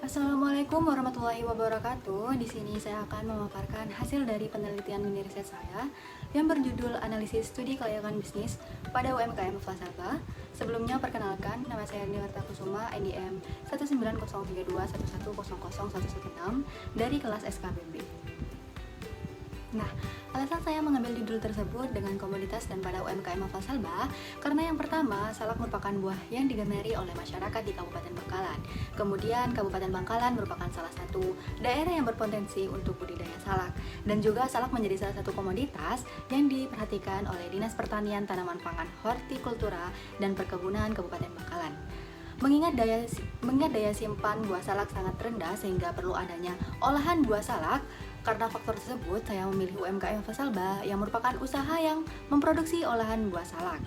Assalamualaikum warahmatullahi wabarakatuh. Di sini saya akan memaparkan hasil dari penelitian mini riset saya yang berjudul Analisis Studi Kelayakan Bisnis pada UMKM Mufasalba. Sebelumnya perkenalkan, nama saya Niwarta Kusuma, NIM 1903111000116 dari kelas SKPB. Nah, alasan saya mengambil judul tersebut dengan komoditas dan pada UMKM Mufasalba karena yang pertama, salak merupakan buah yang digemari oleh masyarakat di Kabupaten Bangkalan. Kemudian, Kabupaten Bangkalan merupakan salah satu daerah yang berpotensi untuk budidaya salak. Dan juga salak menjadi salah satu komoditas yang diperhatikan oleh Dinas Pertanian, Tanaman Pangan, Hortikultura, dan Perkebunan Kabupaten Bangkalan. Mengingat daya simpan buah salak sangat rendah sehingga perlu adanya olahan buah salak. Karena faktor tersebut, saya memilih UMKM Mufasalba yang merupakan usaha yang memproduksi olahan buah salak.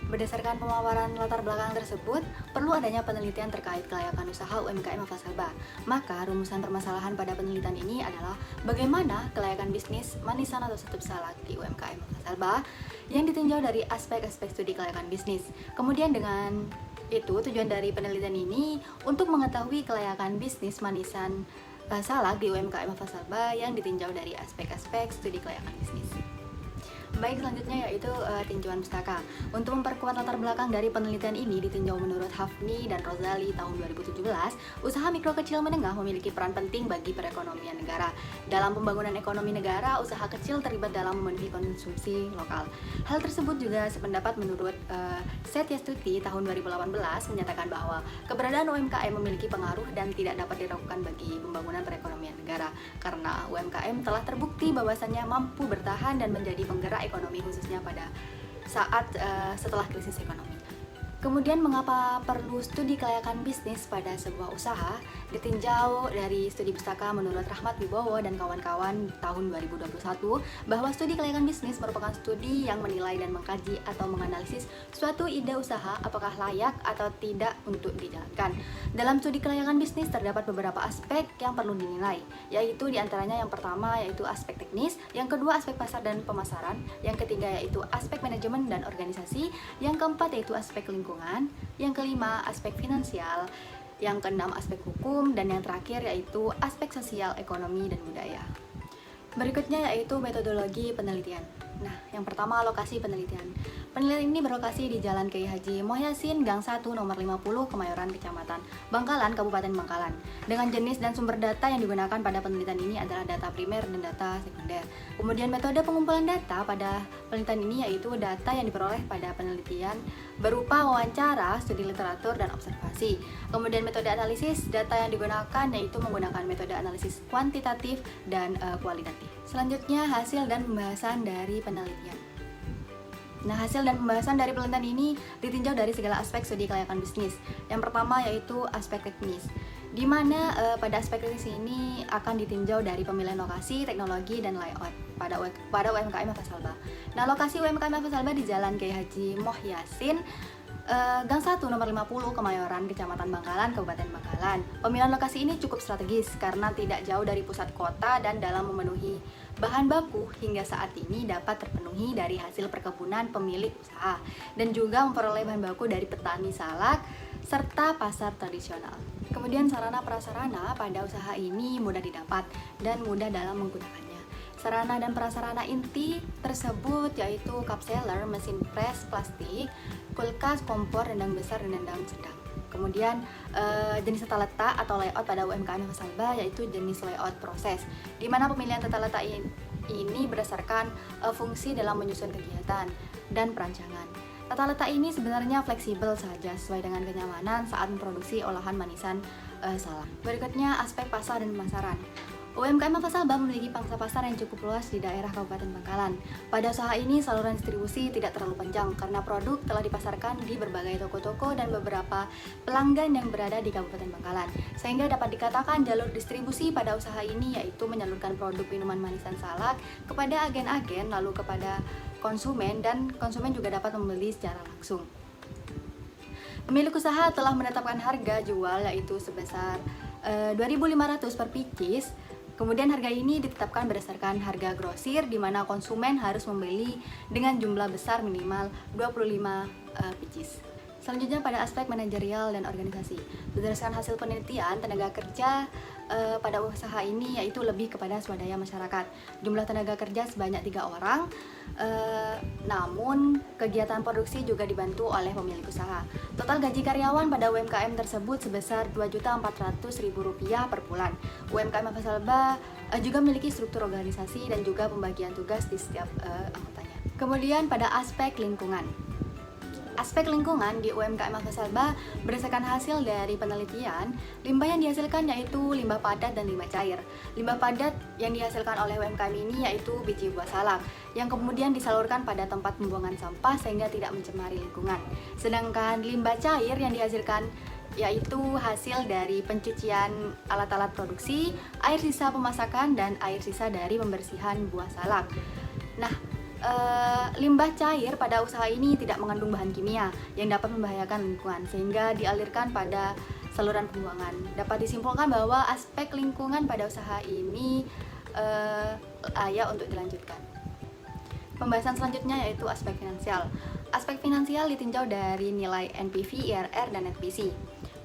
Berdasarkan pemaparan latar belakang tersebut, perlu adanya penelitian terkait kelayakan usaha UMKM Mufasalba. Maka, rumusan permasalahan pada penelitian ini adalah bagaimana kelayakan bisnis manisan atau setup salak di UMKM Mufasalba yang ditinjau dari aspek-aspek studi kelayakan bisnis. Kemudian dengan itu, tujuan dari penelitian ini untuk mengetahui kelayakan bisnis manisan salak di UMKM Mufasalba yang ditinjau dari aspek-aspek studi kelayakan bisnis. Baik, selanjutnya yaitu tinjauan pustaka. Untuk memperkuat latar belakang dari penelitian ini ditinjau menurut Hafni dan Rozali tahun 2017, usaha mikro kecil menengah memiliki peran penting bagi perekonomian negara. Dalam pembangunan ekonomi negara, usaha kecil terlibat dalam memenuhi konsumsi lokal. Hal tersebut juga sependapat menurut Setyastuti tahun 2018 menyatakan bahwa keberadaan UMKM memiliki pengaruh dan tidak dapat diragukan bagi pembangunan perekonomian negara karena UMKM telah terbukti bahwasannya mampu bertahan dan menjadi penggerak ekonomi khususnya pada saat setelah krisis ekonomi. Kemudian mengapa perlu studi kelayakan bisnis pada sebuah usaha? Ditinjau dari studi pustaka menurut Rahmat Wibowo dan kawan-kawan tahun 2021 bahwa studi kelayakan bisnis merupakan studi yang menilai dan mengkaji atau menganalisis suatu ide usaha apakah layak atau tidak untuk dijalankan. Dalam studi kelayakan bisnis terdapat beberapa aspek yang perlu dinilai, yaitu diantaranya yang pertama yaitu aspek teknis, yang kedua aspek pasar dan pemasaran, yang ketiga yaitu aspek manajemen dan organisasi, yang keempat yaitu aspek lingkungan, yang kelima aspek finansial, yang keenam aspek hukum, dan yang terakhir yaitu aspek sosial, ekonomi, dan budaya. Berikutnya yaitu metodologi penelitian. Nah, yang pertama lokasi penelitian. Penelitian ini berlokasi di Jalan Kiai Haji Mohyasin, Gang 1, nomor 50, Kemayoran, Kecamatan Bangkalan, Kabupaten Bangkalan. Dengan jenis dan sumber data yang digunakan pada penelitian ini adalah data primer dan data sekunder. Kemudian metode pengumpulan data pada penelitian ini yaitu data yang diperoleh pada penelitian berupa wawancara, studi literatur, dan observasi. Kemudian metode analisis data yang digunakan yaitu menggunakan metode analisis kuantitatif dan kualitatif. Selanjutnya hasil dan pembahasan dari penelitian. Nah, hasil dan pembahasan dari penelitian ini ditinjau dari segala aspek studi kelayakan bisnis. Yang pertama yaitu aspek teknis, di mana pada aspek teknis ini akan ditinjau dari pemilihan lokasi, teknologi, dan layout pada UMKM Mufasalba. Nah, lokasi UMKM Mufasalba di Jalan Kiai Haji Mohyasin, Gang 1, nomor 50, Kemayoran, Kecamatan Bangkalan, Kabupaten Bangkalan. Pemilihan lokasi ini cukup strategis karena tidak jauh dari pusat kota dan dalam memenuhi bahan baku hingga saat ini dapat terpenuhi dari hasil perkebunan pemilik usaha dan juga memperoleh bahan baku dari petani salak serta pasar tradisional. Kemudian sarana prasarana pada usaha ini mudah didapat dan mudah dalam menggunakannya. Sarana dan prasarana inti tersebut yaitu cup seller, mesin pres plastik, kulkas, kompor, rendang besar, dan rendang sedang. Kemudian jenis tata letak atau layout pada UMKM Mufasalba yaitu jenis layout proses, di mana pemilihan tata letak ini berdasarkan fungsi dalam menyusun kegiatan dan perancangan. Tata letak ini sebenarnya fleksibel saja sesuai dengan kenyamanan saat memproduksi olahan manisan salak. Berikutnya aspek pasar dan pemasaran. UMKM Mufasalba memiliki pangsa pasar yang cukup luas di daerah Kabupaten Bangkalan. Pada usaha ini, saluran distribusi tidak terlalu panjang karena produk telah dipasarkan di berbagai toko-toko dan beberapa pelanggan yang berada di Kabupaten Bangkalan. Sehingga dapat dikatakan jalur distribusi pada usaha ini yaitu menyalurkan produk minuman manisan salak kepada agen-agen lalu kepada konsumen, dan konsumen juga dapat membeli secara langsung. Pemilik usaha telah menetapkan harga jual yaitu sebesar 2.500 per pieces. Kemudian harga ini ditetapkan berdasarkan harga grosir di mana konsumen harus membeli dengan jumlah besar minimal 25 pieces. Selanjutnya pada aspek manajerial dan organisasi. Berdasarkan hasil penelitian, tenaga kerja pada usaha ini yaitu lebih kepada swadaya masyarakat. Jumlah tenaga kerja sebanyak 3 orang, namun kegiatan produksi juga dibantu oleh pemilik usaha. Total gaji karyawan pada UMKM tersebut sebesar Rp2.400.000 per bulan. UMKM Avasalba juga memiliki struktur organisasi dan juga pembagian tugas di setiap anggotanya. Kemudian pada aspek lingkungan. Aspek lingkungan di UMKM Avasalba berdasarkan hasil dari penelitian, limbah yang dihasilkan yaitu limbah padat dan limbah cair. Limbah padat yang dihasilkan oleh UMKM ini yaitu biji buah salak, yang kemudian disalurkan pada tempat pembuangan sampah sehingga tidak mencemari lingkungan. Sedangkan limbah cair yang dihasilkan yaitu hasil dari pencucian alat-alat produksi, air sisa pemasakan, dan air sisa dari pembersihan buah salak. Nah, limbah cair pada usaha ini tidak mengandung bahan kimia yang dapat membahayakan lingkungan sehingga dialirkan pada saluran pembuangan. Dapat disimpulkan bahwa aspek lingkungan pada usaha ini layak untuk dilanjutkan. Pembahasan selanjutnya yaitu aspek finansial. Aspek finansial ditinjau dari nilai NPV, IRR, dan NetBC.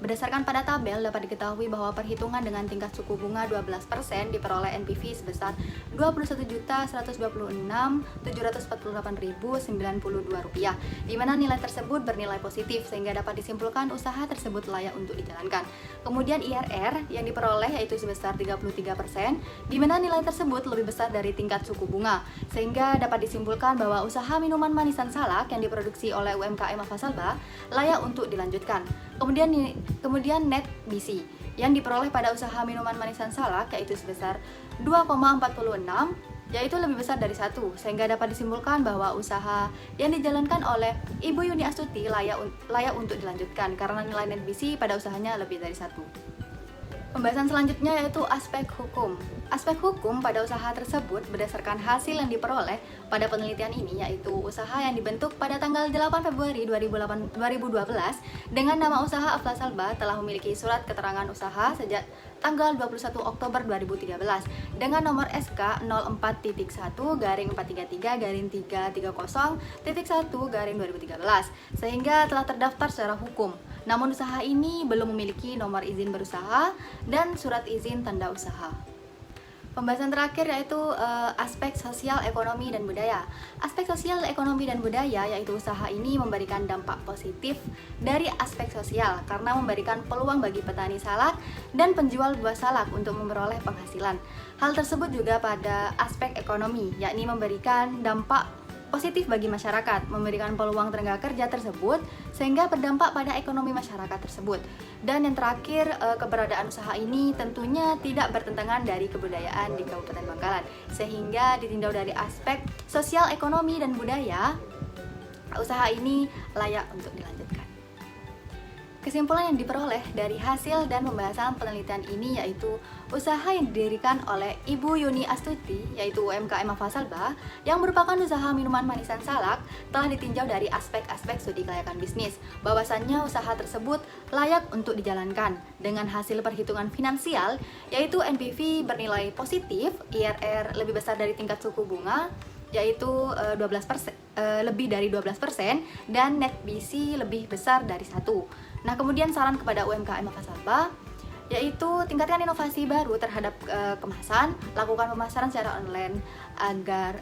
Berdasarkan pada tabel dapat diketahui bahwa perhitungan dengan tingkat suku bunga 12% diperoleh NPV sebesar Rp21.126.748.092, di mana nilai tersebut bernilai positif sehingga dapat disimpulkan usaha tersebut layak untuk dijalankan. Kemudian IRR yang diperoleh yaitu sebesar 33%, di mana nilai tersebut lebih besar dari tingkat suku bunga sehingga dapat disimpulkan bahwa usaha minuman manisan salak yang diproduksi oleh UMKM Avasalba layak untuk dilanjutkan. Kemudian net BC yang diperoleh pada usaha minuman manisan salak yaitu sebesar 2,46, yaitu lebih besar dari 1, sehingga dapat disimpulkan bahwa usaha yang dijalankan oleh Ibu Yuni Astuti layak untuk dilanjutkan karena nilai net BC pada usahanya lebih dari 1. Pembahasan selanjutnya yaitu aspek hukum. Aspek hukum pada usaha tersebut berdasarkan hasil yang diperoleh pada penelitian ini yaitu usaha yang dibentuk pada tanggal 8 Februari 2012 dengan nama usaha Avasalba telah memiliki surat keterangan usaha sejak tanggal 21 Oktober 2013 dengan nomor SK 04.433-330.1/2013 sehingga telah terdaftar secara hukum. Namun usaha ini belum memiliki nomor izin berusaha dan surat izin tanda usaha. Pembahasan terakhir yaitu aspek sosial, ekonomi, dan budaya. Aspek sosial, ekonomi, dan budaya yaitu usaha ini memberikan dampak positif dari aspek sosial karena memberikan peluang bagi petani salak dan penjual buah salak untuk memperoleh penghasilan. Hal tersebut juga pada aspek ekonomi, yakni memberikan dampak positif bagi masyarakat, memberikan peluang tenaga kerja tersebut sehingga berdampak pada ekonomi masyarakat tersebut. Dan yang terakhir, keberadaan usaha ini tentunya tidak bertentangan dari kebudayaan di Kabupaten Bangkalan sehingga ditinjau dari aspek sosial, ekonomi, dan budaya, usaha ini layak untuk dilanjutkan. Kesimpulan yang diperoleh dari hasil dan pembahasan penelitian ini yaitu usaha yang didirikan oleh Ibu Yuni Astuti yaitu UMKM Avasalba yang merupakan usaha minuman manisan salak telah ditinjau dari aspek-aspek studi kelayakan bisnis, bahwasannya usaha tersebut layak untuk dijalankan dengan hasil perhitungan finansial yaitu NPV bernilai positif, IRR lebih besar dari tingkat suku bunga yaitu 12%, lebih dari 12%, dan net BC lebih besar dari 1. Nah, kemudian saran kepada UMKM Avasalba yaitu tingkatkan inovasi baru terhadap kemasan, lakukan pemasaran secara online agar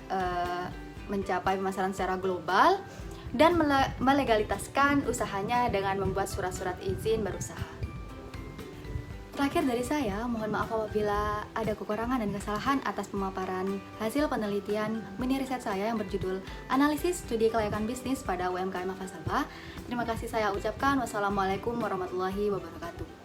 mencapai pemasaran secara global, dan melegalitaskan usahanya dengan membuat surat-surat izin berusaha. Terakhir dari saya, mohon maaf apabila ada kekurangan dan kesalahan atas pemaparan hasil penelitian mini riset saya yang berjudul Analisis Studi Kelayakan Bisnis pada UMKM Avasalba. Terima kasih saya ucapkan. Wassalamualaikum warahmatullahi wabarakatuh.